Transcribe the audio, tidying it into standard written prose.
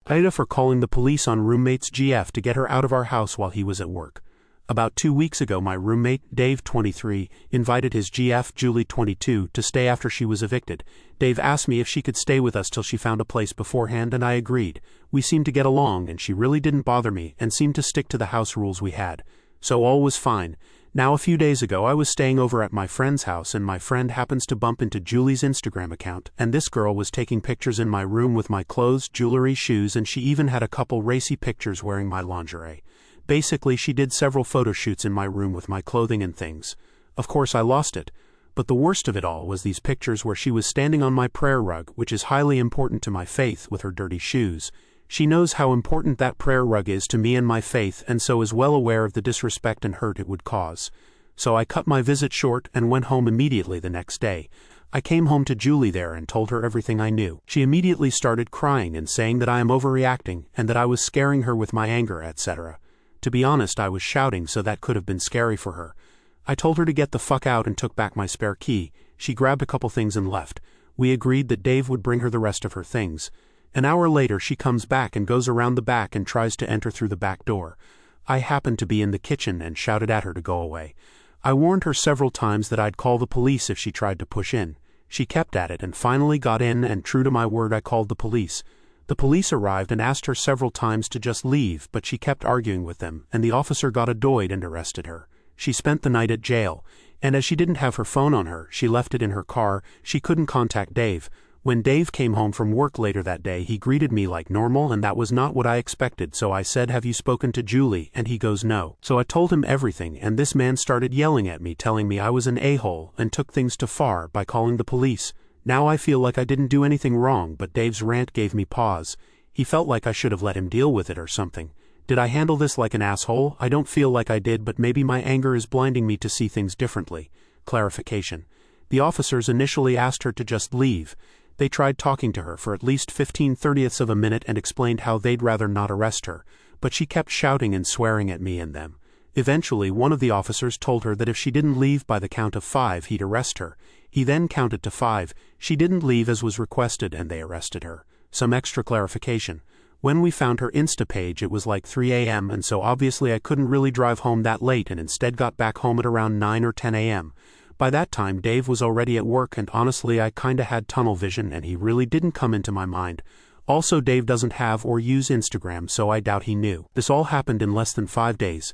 AITA for calling the police on roommate's GF to get her out of our house while he was at work. About 2 weeks ago, my roommate, Dave, 23, invited his GF, Julie, 22, to stay after she was evicted. Dave asked me if she could stay with us till she found a place beforehand, and I agreed. We seemed to get along, and she really didn't bother me and seemed to stick to the house rules we had. So all was fine. Now, a few days ago, I was staying over at my friend's house, and my friend happens to bump into Julie's Instagram account, and this girl was taking pictures in my room with my clothes, jewelry, shoes, and she even had a couple racy pictures wearing my lingerie. Basically, she did several photo shoots in my room with my clothing and things. Of course, I lost it. But the worst of it all was these pictures where she was standing on my prayer rug, which is highly important to my faith, with her dirty shoes. She knows how important that prayer rug is to me and my faith, and so is well aware of the disrespect and hurt it would cause. So I cut my visit short and went home immediately the next day. I came home to Julie there and told her everything I knew. She immediately started crying and saying that I am overreacting and that I was scaring her with my anger, etc. To be honest, I was shouting, so that could have been scary for her. I told her to get the fuck out and took back my spare key. She grabbed a couple things and left. We agreed that Dave would bring her the rest of her things. An hour later, she comes back and goes around the back and tries to enter through the back door. I happened to be in the kitchen and shouted at her to go away. I warned her several times that I'd call the police if she tried to push in. She kept at it and finally got in, and true to my word, I called the police. The police arrived and asked her several times to just leave, but she kept arguing with them, and the officer got annoyed and arrested her. She spent the night at jail, and as she didn't have her phone on her, she left it in her car. She couldn't contact Dave. When Dave came home from work later that day, he greeted me like normal, and that was not what I expected, so I said, "Have you spoken to Julie?" And he goes, "No." So I told him everything, and this man started yelling at me, telling me I was an a-hole, and took things too far by calling the police. Now I feel like I didn't do anything wrong, but Dave's rant gave me pause. He felt like I should have let him deal with it or something. Did I handle this like an asshole? I don't feel like I did, but maybe my anger is blinding me to see things differently. Clarification. The officers initially asked her to just leave. They tried talking to her for at least 15/30ths of a minute and explained how they'd rather not arrest her, but she kept shouting and swearing at me and them. Eventually, one of the officers told her that if she didn't leave by the count of 5, he'd arrest her. He then counted to 5. She didn't leave as was requested, and they arrested her. Some extra clarification. When we found her Insta page, it was like 3 a.m., and so obviously I couldn't really drive home that late and instead got back home at around 9 or 10 a.m. By that time, Dave was already at work, and honestly, I kinda had tunnel vision and he really didn't come into my mind. Also, Dave doesn't have or use Instagram, so I doubt he knew. This all happened in less than 5 days.